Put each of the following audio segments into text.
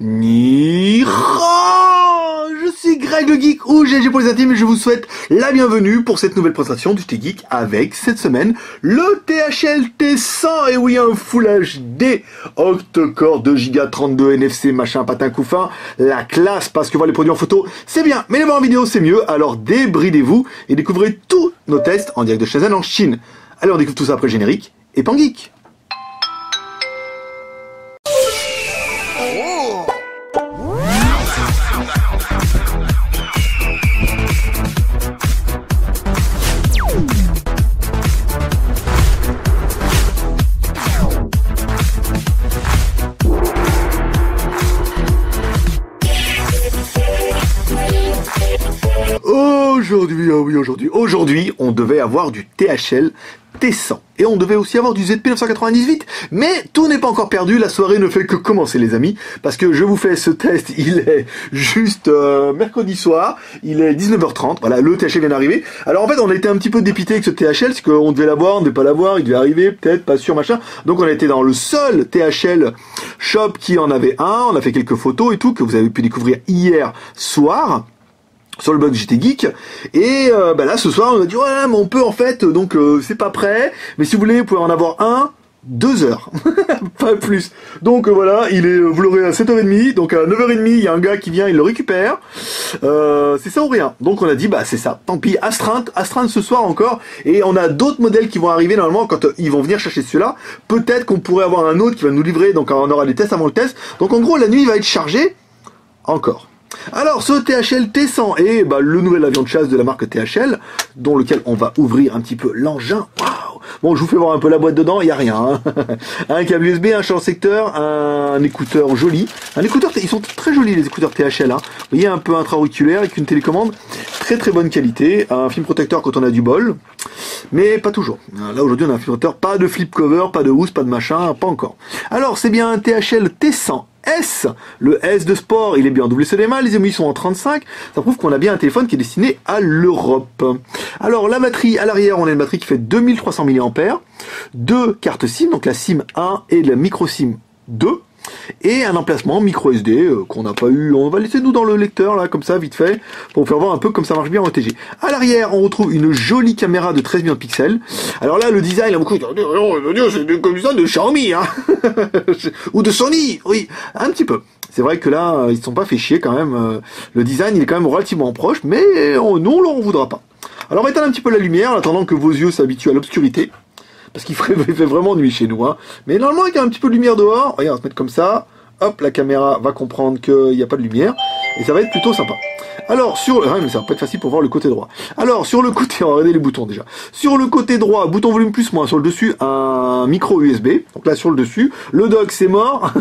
Ni je suis Greg le Geek ou GG pour les intimes et je vous souhaite la bienvenue pour cette nouvelle présentation du T-Geek avec cette semaine le THL T100 et oui un Full HD octa-core 2 Go 32 NFC machin patin couffin, la classe parce que voir les produits en photo c'est bien mais les voir en vidéo c'est mieux alors débridez-vous et découvrez tous nos tests en direct de Shenzhen en Chine. Allez on découvre tout ça après le générique et pan geek. Aujourd'hui, on devait avoir du THL T100 et on devait aussi avoir du ZP998, mais tout n'est pas encore perdu, la soirée ne fait que commencer les amis, parce que je vous fais ce test, il est juste mercredi soir, il est 19h30, voilà, le THL vient d'arriver. Alors en fait, on a été un petit peu dépité avec ce THL, c'est qu'on devait l'avoir, on ne devait pas l'avoir, il devait arriver, peut-être, pas sûr, machin, donc on a été dans le seul THL shop qui en avait un, on a fait quelques photos et tout, que vous avez pu découvrir hier soir, sur le blog JT Geek et là ce soir on a dit ouais mais on peut en fait donc c'est pas prêt mais si vous voulez vous pouvez en avoir un 2 heures pas plus donc voilà il est vous l'aurez à 7h30 donc à 9h30 il y a un gars qui vient il le récupère c'est ça ou rien donc on a dit bah c'est ça tant pis astreinte ce soir encore et on a d'autres modèles qui vont arriver normalement quand ils vont venir chercher celui-là peut-être qu'on pourrait avoir un autre qui va nous livrer donc on aura des tests avant le test donc en gros la nuit va être chargée encore. Alors ce THL T100 est le nouvel avion de chasse de la marque THL, dont lequel on va ouvrir un petit peu l'engin. Waouh. Bon, je vous fais voir un peu la boîte dedans, il n'y a rien. Hein. Un câble USB, un champ secteur, un écouteur joli. Un écouteur, ils sont très jolis les écouteurs THL. Hein. Vous voyez, un peu intra-auriculaire avec une télécommande. Très très bonne qualité. Un film protecteur quand on a du bol. Mais pas toujours. Là aujourd'hui on a un film protecteur, pas de flip cover, pas de housse, pas de machin, pas encore. Alors c'est bien un THL T100. S, le S de sport, il est bien en WCDMA, les émis sont en 35, ça prouve qu'on a bien un téléphone qui est destiné à l'Europe. Alors la batterie, à l'arrière, on a une batterie qui fait 2300 mAh, deux cartes SIM, donc la SIM 1 et la micro SIM 2, et un emplacement micro SD qu'on n'a pas eu, on va laisser nous dans le lecteur là comme ça vite fait pour vous faire voir un peu comme ça marche bien en OTG. À l'arrière on retrouve une jolie caméra de 13 millions de pixels. Alors là le design, beaucoup c'est comme ça de Xiaomi hein ou de Sony, oui un petit peu. C'est vrai que là ils se sont pas fait chier quand même, le design il est quand même relativement proche mais nous on leur en voudra pas. Alors on va éteindre un petit peu la lumière en attendant que vos yeux s'habituent à l'obscurité. Parce qu'il fait vraiment nuit chez nous. Hein. Mais normalement, avec un petit peu de lumière dehors, regarde, on va se mettre comme ça. Hop, la caméra va comprendre qu'il n'y a pas de lumière. Et ça va être plutôt sympa. Alors, mais ça va pas être facile pour voir le côté droit. Alors, sur le côté, on va regarder les boutons déjà. Sur le côté droit, bouton volume plus moins. Sur le dessus, un micro USB. Donc là, sur le dessus, le dock, c'est mort.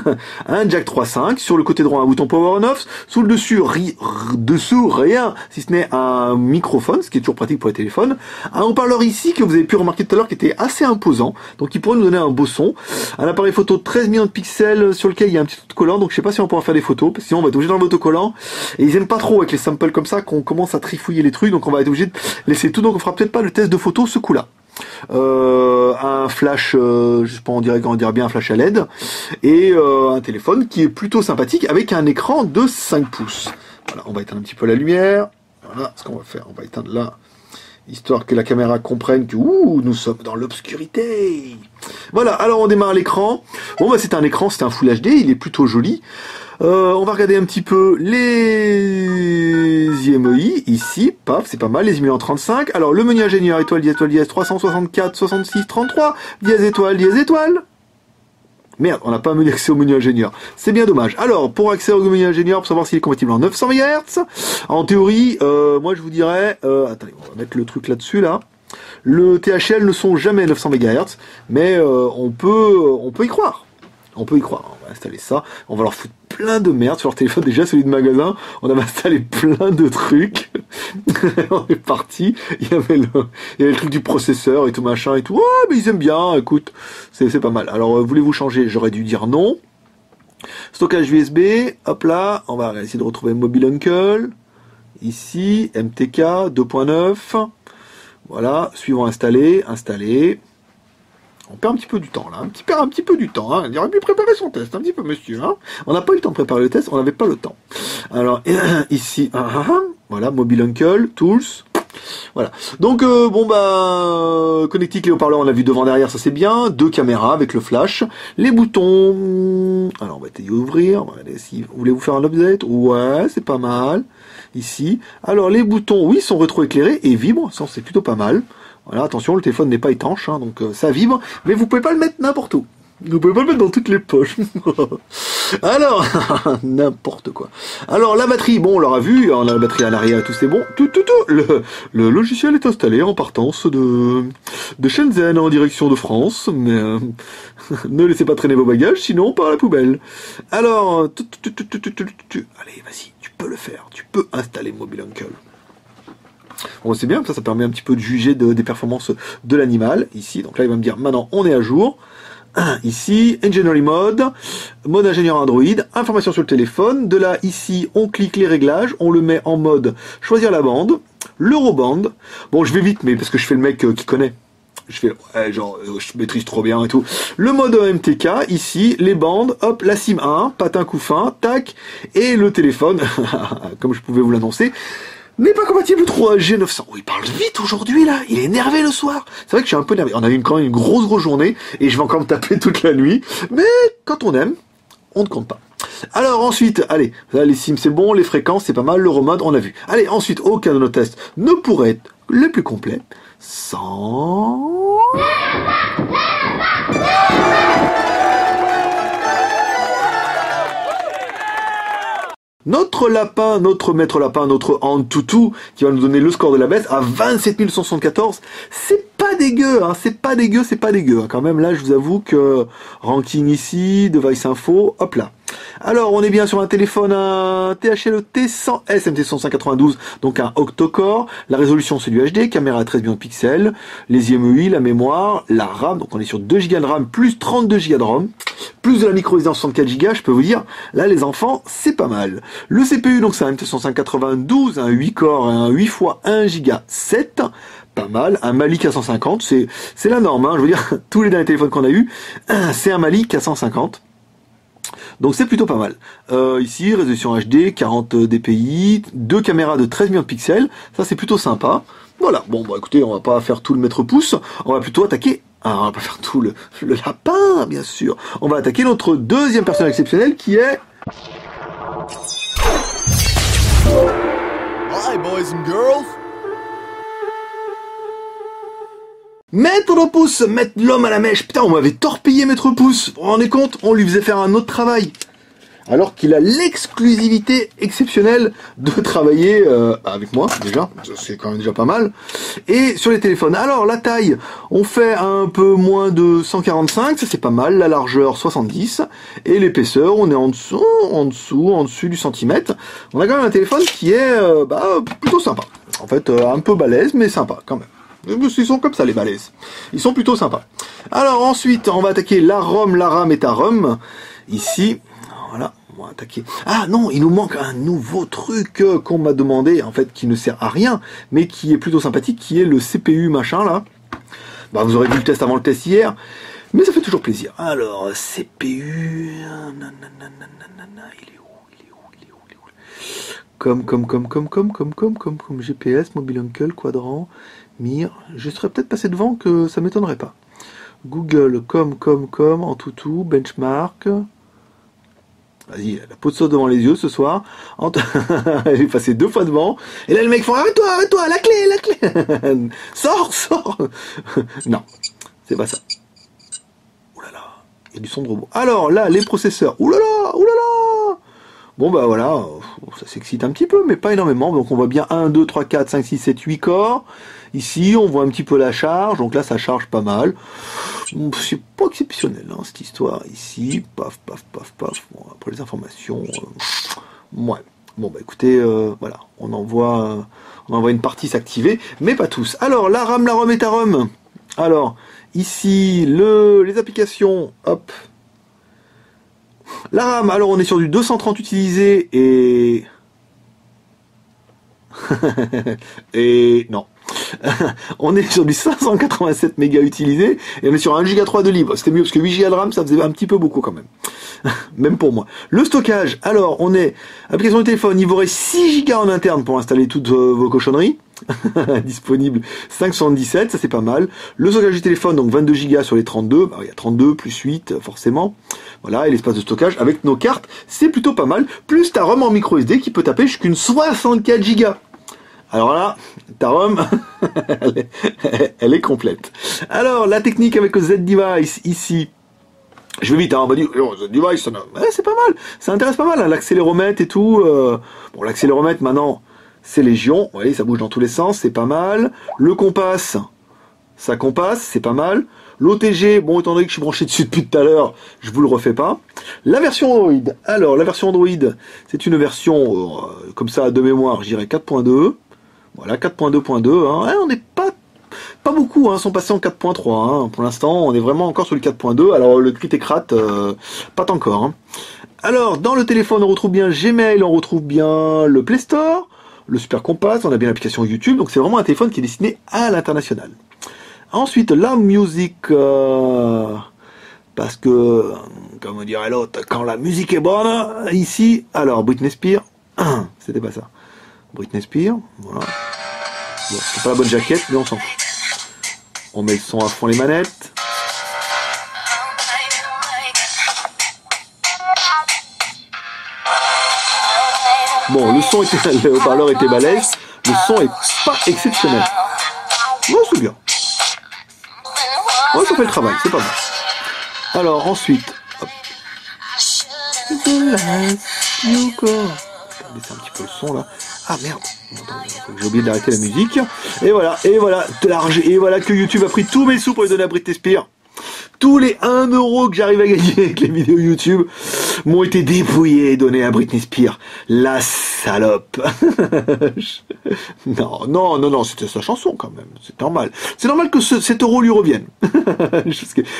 Un jack 3.5. Sur le côté droit, un bouton power on off. Sous le dessus, rien. Si ce n'est un microphone, ce qui est toujours pratique pour les téléphones. Un haut-parleur ici, que vous avez pu remarquer tout à l'heure, qui était assez imposant. Donc, qui pourrait nous donner un beau son. Un appareil photo de 13 millions de pixels sur lequel il y a un petit autocollant. Donc, je sais pas si on pourra faire des photos. Parce que sinon, on va être obligé d'enlever l'autocollant. Et ils aiment pas trop avec les samples comme ça qu'on commence à trifouiller les trucs, donc on va être obligé de laisser tout, donc on fera peut-être pas le test de photo ce coup-là. Un flash, je sais pas, on dirait bien un flash à LED, et un téléphone qui est plutôt sympathique avec un écran de 5 pouces. Voilà, on va éteindre un petit peu la lumière. Voilà ce qu'on va faire, on va éteindre là, histoire que la caméra comprenne que nous sommes dans l'obscurité. Voilà, alors on démarre l'écran. Bon c'est un écran, c'est un Full HD, il est plutôt joli. On va regarder un petit peu les IMEI, ici, paf, c'est pas mal, les IMEI en 35. Alors, le menu ingénieur, étoile, dièse, 364, 66, 33, dièse, étoile. Merde, on n'a pas un menu accès au menu ingénieur. C'est bien dommage. Alors, pour accès au menu ingénieur, pour savoir s'il est compatible en 900 MHz, en théorie, moi je vous dirais, attendez, on va mettre le truc là-dessus, là. Le THL ne sont jamais 900 MHz, mais on peut y croire. On peut y croire, on va installer ça, on va leur foutre plein de merde sur leur téléphone, déjà celui de magasin, on avait installé plein de trucs, on est parti, il y avait le truc du processeur et tout machin et tout, ah mais ils aiment bien, écoute, c'est pas mal. Alors voulez-vous changer? J'aurais dû dire non. Stockage USB, hop là, on va essayer de retrouver Mobile Uncle, ici, MTK 2.9, voilà, suivant installé, On perd un petit peu du temps là, un petit peu du temps. Hein. Il aurait pu préparer son test, un petit peu monsieur. Hein. On n'a pas eu le temps de préparer le test, on n'avait pas le temps. Alors ici, voilà, Mobile Uncle, Tools. Voilà. Donc connectique les haut-parleurs, on l'a vu devant derrière, ça c'est bien. 2 caméras avec le flash. Les boutons. Alors on va essayer d'ouvrir. Si voulez-vous faire un update, ouais, c'est pas mal. Ici. Alors les boutons, oui, sont rétroéclairés et vibrent, ça c'est plutôt pas mal. Voilà, attention, le téléphone n'est pas étanche, hein, donc ça vibre, mais vous pouvez pas le mettre n'importe où. Vous pouvez pas le mettre dans toutes les poches. Alors, n'importe quoi. Alors, la batterie, bon, on l'aura vu, on a la batterie à l'arrière et tout, c'est bon. Le logiciel est installé en partance de Shenzhen en direction de France, mais ne laissez pas traîner vos bagages, sinon on part à la poubelle. Alors, allez, vas-y, tu peux le faire, tu peux installer Mobile Uncle. Bon, c'est bien, ça permet un petit peu de juger des performances de l'animal, ici. Donc là, il va me dire, maintenant, on est à jour. Ici, Engineering Mode, mode ingénieur Android, information sur le téléphone. De là, ici, on clique les réglages, on le met en mode choisir la bande, l'Euroband. Bon, je vais vite, mais parce que je fais le mec qui connaît. Je fais, ouais, genre, je maîtrise trop bien et tout. Le mode MTK, ici, les bandes, hop, la SIM 1, patin coup fin, tac, et le téléphone, comme je pouvais vous l'annoncer, n'est pas compatible 3G 900. Oh, il parle vite aujourd'hui, là. Il est énervé le soir. C'est vrai que je suis un peu énervé. On a eu quand même une grosse journée et je vais encore me taper toute la nuit. Mais quand on aime, on ne compte pas. Alors ensuite, allez, là, les sims c'est bon, les fréquences c'est pas mal, l'Euromode on a vu. Allez, ensuite, aucun de nos tests ne pourrait être le plus complet sans... Notre lapin, notre maître lapin, notre Antutu, qui va nous donner le score de la baisse à 27 174. C'est pas dégueu, hein, c'est pas dégueu. Hein. Quand même, là, je vous avoue que ranking ici, device info, hop là. Alors, on est bien sur un téléphone, un THL T100S MT192, donc un octa-core. La résolution, c'est du HD, caméra à 13 millions de pixels, les IMEI, la mémoire, la RAM, donc on est sur 2 Go de RAM plus 32 Go de ROM, plus de la micro SD en 64 Go, je peux vous dire, là, les enfants, c'est pas mal. Le CPU, donc c'est un MT192, un 8 core, un 8 x 1 Go 7, pas mal. Un Mali 150, c'est la norme, hein, je veux dire, tous les derniers téléphones qu'on a eu, c'est un Mali 150. Donc c'est plutôt pas mal. Ici, résolution HD, 40 dpi, 2 caméras de 13 millions de pixels, ça c'est plutôt sympa. Voilà, bon bah écoutez, on va pas faire tout le maître pouce, on va plutôt attaquer, on va pas faire tout le lapin, bien sûr. On va attaquer notre deuxième personnage exceptionnel qui est... Hi boys and girls. Maître Pouce, mettre l'homme à la mèche. Putain, on m'avait torpillé Maître Pouce. Vous vous rendez compte? On lui faisait faire un autre travail. Alors qu'il a l'exclusivité exceptionnelle de travailler avec moi, déjà. C'est quand même déjà pas mal. Et sur les téléphones. Alors, la taille, on fait un peu moins de 145. Ça, c'est pas mal. La largeur, 70. Et l'épaisseur, on est en dessus du centimètre. On a quand même un téléphone qui est plutôt sympa. En fait, un peu balèze, mais sympa quand même. Ils sont comme ça les balaises. Ils sont plutôt sympas. Alors ensuite, on va attaquer la ROM, la RAM et ta ROM. Ici, voilà, on va attaquer... Ah non, il nous manque un nouveau truc qu'on m'a demandé, en fait, qui ne sert à rien, mais qui est plutôt sympathique, qui est le CPU machin là. Bah, vous aurez vu le test avant le test hier, mais ça fait toujours plaisir. Alors, CPU... Il est où? Comme GPS, Mobile Uncle, Quadrant... Mir, je serais peut-être passé devant que ça m'étonnerait pas. Google, Antutu, benchmark. Vas-y, la peau de sauce devant les yeux ce soir. J'ai passé 2 fois devant. Et là, le mec fait arrête-toi, la clé. Sors. Non, c'est pas ça. Ouh là là, il y a du son de robot. Alors là, les processeurs. Ouh là là. Bon bah voilà, ça s'excite un petit peu, mais pas énormément. Donc on voit bien 1, 2, 3, 4, 5, 6, 7, 8 corps. Ici, on voit un petit peu la charge. Donc là, ça charge pas mal. C'est pas exceptionnel, hein, cette histoire. Ici, paf. Bon, après les informations, ouais. Bon bah écoutez, voilà, on envoie une partie s'activer, mais pas tous. Alors la RAM, la ROM et ta ROM. Alors ici, les applications, hop. La RAM, alors on est sur du 230 utilisé et... et non. On est sur du 587 mégas utilisés et on est sur 1 Go 3 de libre. C'était mieux parce que 8 Go de RAM, ça faisait un petit peu beaucoup quand même. Même pour moi. Le stockage, alors on est application de téléphone, il vous reste 6 Go en interne pour installer toutes vos cochonneries. Disponible 5,77, ça c'est pas mal. Le stockage du téléphone, donc 22 Go sur les 32, bah, il y a 32 plus 8 forcément. Voilà, et l'espace de stockage avec nos cartes, c'est plutôt pas mal. Plus ta ROM en micro SD qui peut taper jusqu'une 64 Go. Alors là, ta ROM, elle est complète. Alors, la technique avec le Z-Device, ici, je vais vite, hein, on va dire, Z-Device, ouais, c'est pas mal, ça intéresse pas mal, hein, l'accéléromètre et tout. Bon, l'accéléromètre, maintenant, c'est légion, vous voyez, ça bouge dans tous les sens, c'est pas mal. Le compass, ça compasse, c'est pas mal. L'OTG, bon, étant donné que je suis branché dessus depuis tout à l'heure, je vous le refais pas. La version Android, alors, la version Android, c'est une version, comme ça, de mémoire, je dirais 4.2. Voilà, 4.2.2, hein. Ouais, on n'est pas beaucoup, hein, sont passés en 4.3, hein. Pour l'instant, on est vraiment encore sur le 4.2, alors le critécrate, pas encore, hein. Alors, dans le téléphone, on retrouve bien Gmail, on retrouve bien le Play Store, le Super Compass, on a bien l'application YouTube, donc c'est vraiment un téléphone qui est destiné à l'international. Ensuite, la musique, parce que, comme dirait l'autre, quand la musique est bonne, ici, alors, Britney Spears, c'était pas ça. Britney Spears, voilà. Bon, c'est pas la bonne jaquette, mais on s'en fout. On met le son à fond les manettes. Bon, le son était, le haut-parleur était balèze, le son est pas exceptionnel. Non, c'est bien. Ouais, ça fait le travail, c'est pas mal. Alors, ensuite, hop. Baisser un petit peu le son là. Ah merde, j'ai oublié d'arrêter la musique. Et voilà, et voilà que YouTube a pris tous mes sous pour les donner à Britney Spears. Tous les 1 euro que j'arrive à gagner avec les vidéos YouTube m'ont été dépouillés et donnés à Britney Spears. La salope. Non, c'était sa chanson quand même. C'est normal. C'est normal que cet euro lui revienne.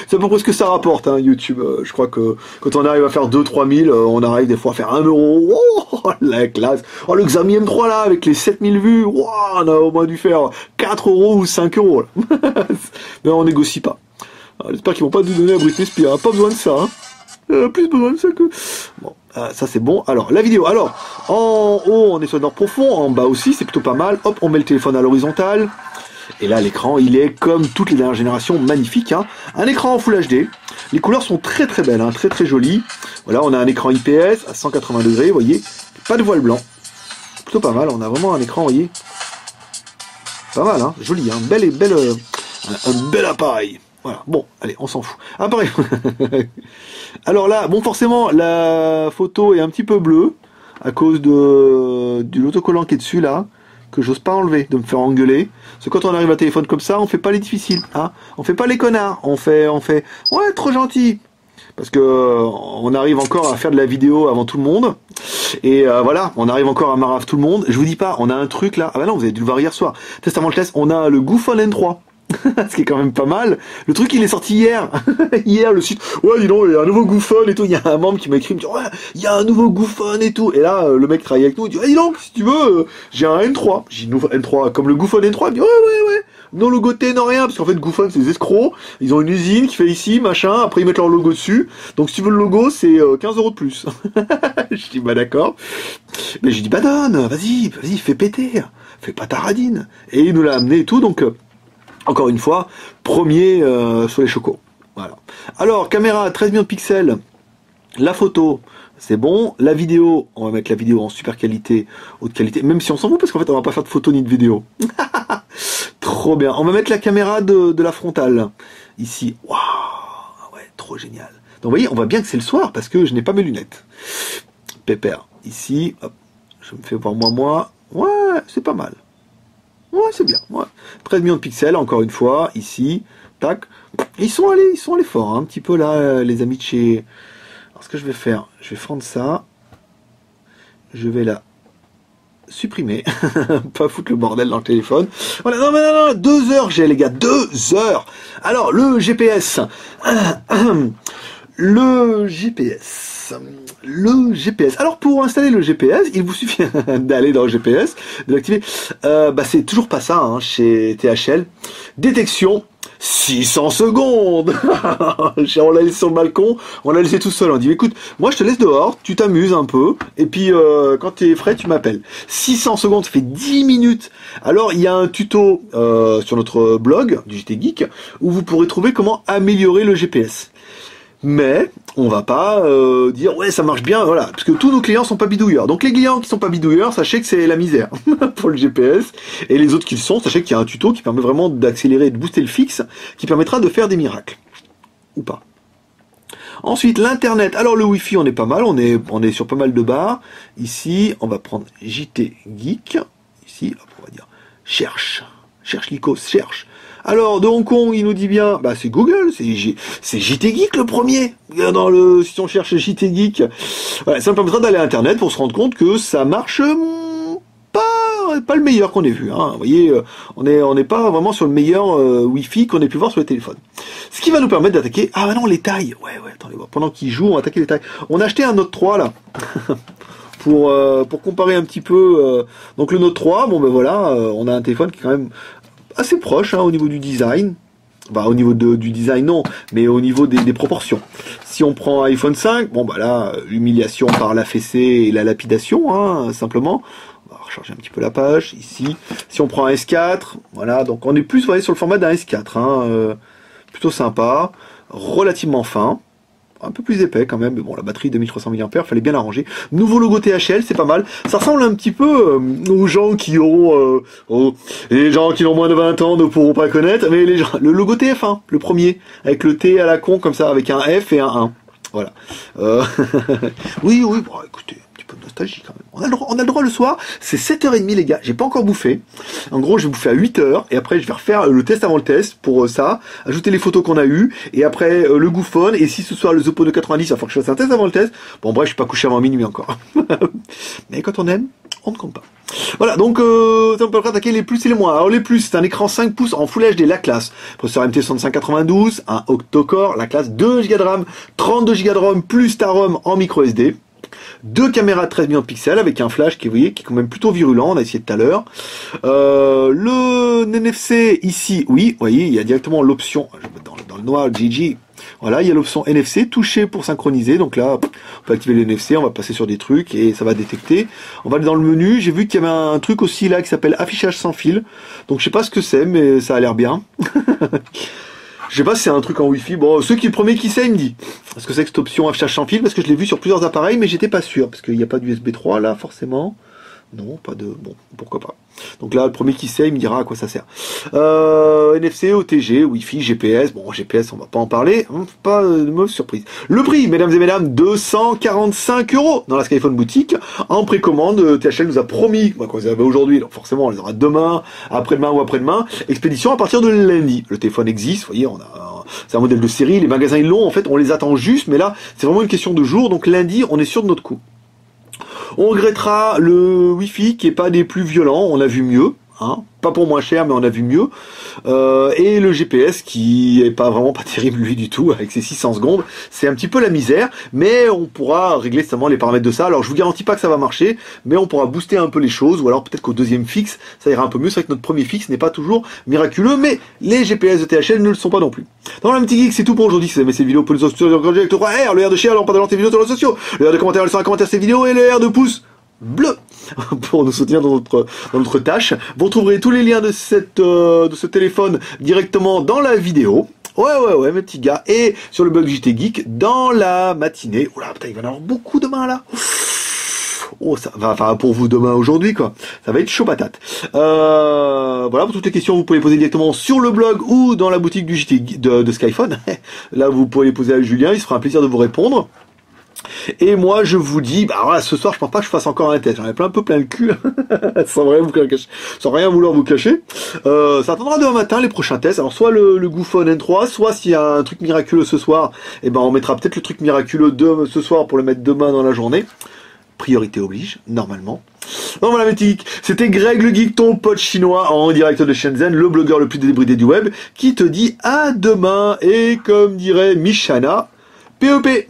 C'est à peu près ce que ça rapporte, hein, YouTube. Je crois que quand on arrive à faire 2-3 000, on arrive des fois à faire 1 euro. Oh, la classe. Oh, le Xiaomi M3 là, avec les 7000 vues. Oh, on a au moins dû faire 4 euros ou 5 euros. Là. Mais on négocie pas. J'espère qu'ils vont pas nous donner à Britney Spears, hein. Pas besoin de ça, hein. Plus besoin de ça que... Bon, ça c'est bon. Alors, la vidéo. Alors, en haut, on est sur le nord profond. En bas aussi, c'est plutôt pas mal. Hop, on met le téléphone à l'horizontale. Et là, l'écran, il est comme toutes les dernières générations, magnifique, hein. Un écran en Full HD. Les couleurs sont très très belles, hein, très très jolies. Voilà, on a un écran IPS à 180 degrés, vous voyez. Pas de voile blanc. Plutôt pas mal. On a vraiment un écran, vous voyez. Pas mal, hein. Joli, hein. Un bel appareil. Voilà, bon, allez, on s'en fout. Appareil. Alors là, bon, forcément, la photo est un petit peu bleue à cause de l'autocollant qui est dessus, là, que j'ose pas enlever, de me faire engueuler. Parce que quand on arrive à un téléphone comme ça, on fait pas les difficiles, hein. On fait pas les connards. On fait, ouais, trop gentil. Parce que on arrive encore à faire de la vidéo avant tout le monde. Et voilà, on arrive encore à marave tout le monde. Je vous dis pas, on a un truc là. Ah bah non, vous avez dû le voir hier soir. Test avant le test, on a le Goophone N3. Ce qui est quand même pas mal. Le truc, il est sorti hier. Hier, le site. Ouais, dis donc, il y a un nouveau Goophone et tout. Il y a un membre qui m'a écrit, il me dit, ouais, il y a un nouveau Goophone et tout. Et là, le mec travaille avec nous. Il dit, ouais, dis donc, si tu veux, j'ai un N3. J'ai une N3, comme le Goophone N3. Il me dit, ouais. Non logoté, non rien. Parce qu'en fait, Goophone, c'est des escrocs. Ils ont une usine qui fait ici, machin. Après, ils mettent leur logo dessus. Donc, si tu veux le logo, c'est 15 € de plus. Je dis, bah d'accord. Mais j'ai dit, bah donne, vas-y, fais péter. Fais pas ta radine. Et il nous l'a amené et tout. Donc, encore une fois, premier sur les chocos. Voilà. Alors, caméra 13 millions de pixels. La photo, c'est bon. La vidéo, on va mettre la vidéo en super qualité, haute qualité. Même si on s'en fout, parce qu'en fait, on va pas faire de photo ni de vidéo. Trop bien. On va mettre la caméra de la frontale. Ici. Waouh. Ouais, trop génial. Donc, vous voyez, on voit bien que c'est le soir, parce que je n'ai pas mes lunettes. Pépère. Ici, hop. Je me fais voir moi. Ouais, c'est pas mal. Ouais, c'est bien. Ouais. 13 millions de pixels, encore une fois, ici. Tac. Ils sont allés forts, hein, un petit peu là, les amis de chez... Alors, ce que je vais faire, je vais prendre ça. Je vais la supprimer. Pas foutre le bordel dans le téléphone. Voilà, non, 2 heures, j'ai les gars, 2 heures. Alors, le GPS. Le GPS. le GPS. Alors pour installer le GPS, il vous suffit d'aller dans le GPS, de l'activer. C'est toujours pas ça hein, chez THL. Détection 600 secondes. On l'a laissé sur le balcon, on l'a laissé tout seul. On dit écoute, moi je te laisse dehors, tu t'amuses un peu, et puis quand t'es frais, tu m'appelles. 600 secondes, ça fait 10 minutes. Alors il y a un tuto sur notre blog du JT Geek où vous pourrez trouver comment améliorer le GPS. Mais on va pas dire ouais ça marche bien, voilà, parce que tous nos clients sont pas bidouilleurs. Donc les clients qui sont pas bidouilleurs, sachez que c'est la misère pour le GPS. Et les autres qui le sont, sachez qu'il y a un tuto qui permet vraiment d'accélérer et de booster le fixe, qui permettra de faire des miracles. Ou pas. Ensuite l'internet. Alors le wifi on est pas mal, on est sur pas mal de barres. Ici on va prendre JT Geek. Ici hop, on va dire cherche l'icône, cherche. Alors, de Hong Kong, il nous dit bien, c'est Google, c'est JT Geek le premier. Si on cherche JT Geek, voilà, ça me permettra d'aller à Internet pour se rendre compte que ça marche pas le meilleur qu'on ait vu. Hein. Vous voyez, on n'est pas vraiment sur le meilleur Wi-Fi qu'on ait pu voir sur les téléphones. Ce qui va nous permettre d'attaquer, les tailles. Ouais, attendez, pendant qu'il joue, on va attaquer les tailles. On a acheté un Note 3 là. Pour comparer un petit peu. Donc le Note 3, on a un téléphone qui est quand même assez proche au niveau du design. Au niveau du design non, mais au niveau des proportions. Si on prend iPhone 5, là, l'humiliation par la fessée et la lapidation, simplement. On va recharger un petit peu la page, ici. Si on prend un S4, voilà, donc on est plus sur le format d'un S4, plutôt sympa, relativement fin. Un peu plus épais quand même, mais la batterie 2300 mAh, fallait bien l'arranger. Nouveau logo THL, c'est pas mal. Ça ressemble un petit peu aux gens qui auront... les gens qui ont moins de 20 ans ne pourront pas connaître, mais le logo TF1, le premier, avec le T à la con, comme ça, avec un F et un 1. Voilà. Oui, écoutez, un petit peu de nostalgie quand même. On a le droit le soir, c'est 7h30 les gars, j'ai pas encore bouffé. En gros, je vais bouffer à 8h, et après je vais refaire le test avant le test, pour ça, ajouter les photos qu'on a eues, et après le Goophone, et si ce soir le Zopo de 90, il va falloir que je fasse un test avant le test. Bref, je suis pas couché avant minuit encore. Mais quand on aime, on ne compte pas. Voilà, donc ça me permettra d'attaquer les plus et les moins. Alors les plus, c'est un écran 5 pouces en Full HD, la classe. Processeur MT6592, un octo-core, la classe, 2 Go de RAM, 32 Go de ROM, plus ta ROM en micro SD. 2 caméras de 13 millions de pixels avec un flash qui, vous voyez, qui est quand même plutôt virulent, on a essayé tout à l'heure. Le NFC ici, oui, vous voyez, il y a directement l'option, je vais mettre dans le noir, GG. Voilà, il y a l'option NFC, toucher pour synchroniser. Donc là, on peut activer le NFC, on va passer sur des trucs et ça va détecter. On va aller dans le menu. J'ai vu qu'il y avait un truc aussi là qui s'appelle affichage sans fil. Donc je sais pas ce que c'est, mais ça a l'air bien. Je sais pas si c'est un truc en Wi-Fi. Bon, le premier qui sait, il me dit. Est-ce que c'est que cette option affichage sans fil? Parce que je l'ai vu sur plusieurs appareils, mais j'étais pas sûr. Parce qu'il n'y a pas d'USB 3 là, forcément. Non, pas de... Bon, pourquoi pas. Donc là, le premier qui sait, il me dira à quoi ça sert. NFC, OTG, Wi-Fi, GPS. Bon, GPS, on va pas en parler. Pas de mauvaise surprise. Le prix, mesdames et mesdames, 245 € dans la Skyphone boutique. En précommande, THL nous a promis, qu'on les avait aujourd'hui, donc forcément, on les aura demain, après-demain ou après-demain. Expédition à partir de lundi. Le téléphone existe, vous voyez, c'est un modèle de série. Les magasins, ils l'ont. En fait, on les attend juste, mais là, c'est vraiment une question de jour. Donc lundi, on est sûr de notre coup. On regrettera le Wi-Fi qui est pas des plus violents, on a vu mieux, pas pour moins cher mais on a vu mieux, et le GPS qui est pas terrible lui du tout avec ses 600 secondes, c'est un petit peu la misère, mais on pourra régler seulement les paramètres de ça. Alors je vous garantis pas que ça va marcher, mais on pourra booster un peu les choses, ou alors peut-être qu'au deuxième fixe ça ira un peu mieux. C'est vrai que notre premier fixe n'est pas toujours miraculeux, mais les GPS de THL ne le sont pas non plus. Dans le petit geek, c'est tout pour aujourd'hui. Si vous aimez cette vidéo, vous pouvez nous soutenir avec le 3R, le R de share, alors pas de lancer vidéos sur les réseaux sociaux, le R de commentaire, laissez un commentaire cette vidéo, et le R de pouce bleu pour nous soutenir dans notre tâche. Vous retrouverez tous les liens de ce téléphone directement dans la vidéo. Ouais, mes petits gars. Et sur le blog JT Geek dans la matinée. Oula, putain, il va y en avoir beaucoup demain là. Oh, ça va, enfin pour vous demain aujourd'hui quoi. Ça va être chaud patate. Voilà, pour toutes les questions, vous pouvez les poser directement sur le blog ou dans la boutique du JT de Skyphone. Là, vous pouvez les poser à Julien, il se fera un plaisir de vous répondre. Et moi je vous dis, ce soir je pense pas que je fasse encore un test, j'en ai un peu plein le cul, sans rien vouloir vous cacher. Ça attendra demain matin les prochains tests, alors soit le Goophone N3, soit s'il y a un truc miraculeux ce soir, on mettra peut-être le truc miraculeux ce soir pour le mettre demain dans la journée. Priorité oblige, normalement. Donc voilà mes petits geeks, c'était Greg le Geek, ton pote chinois en direct de Shenzhen, le blogueur le plus débridé du web, qui te dit à demain, et comme dirait Michana, PEP.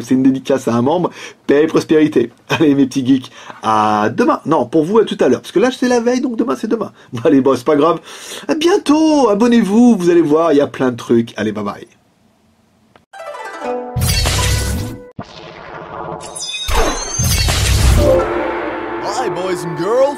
C'est une dédicace à un membre. Paix et prospérité. Allez mes petits geeks, à demain. Non, pour vous à tout à l'heure, parce que là c'est la veille, donc demain c'est demain. Allez, bon, c'est pas grave. À bientôt, abonnez-vous, vous allez voir, il y a plein de trucs. Allez, bye bye. Hi, boys and girls.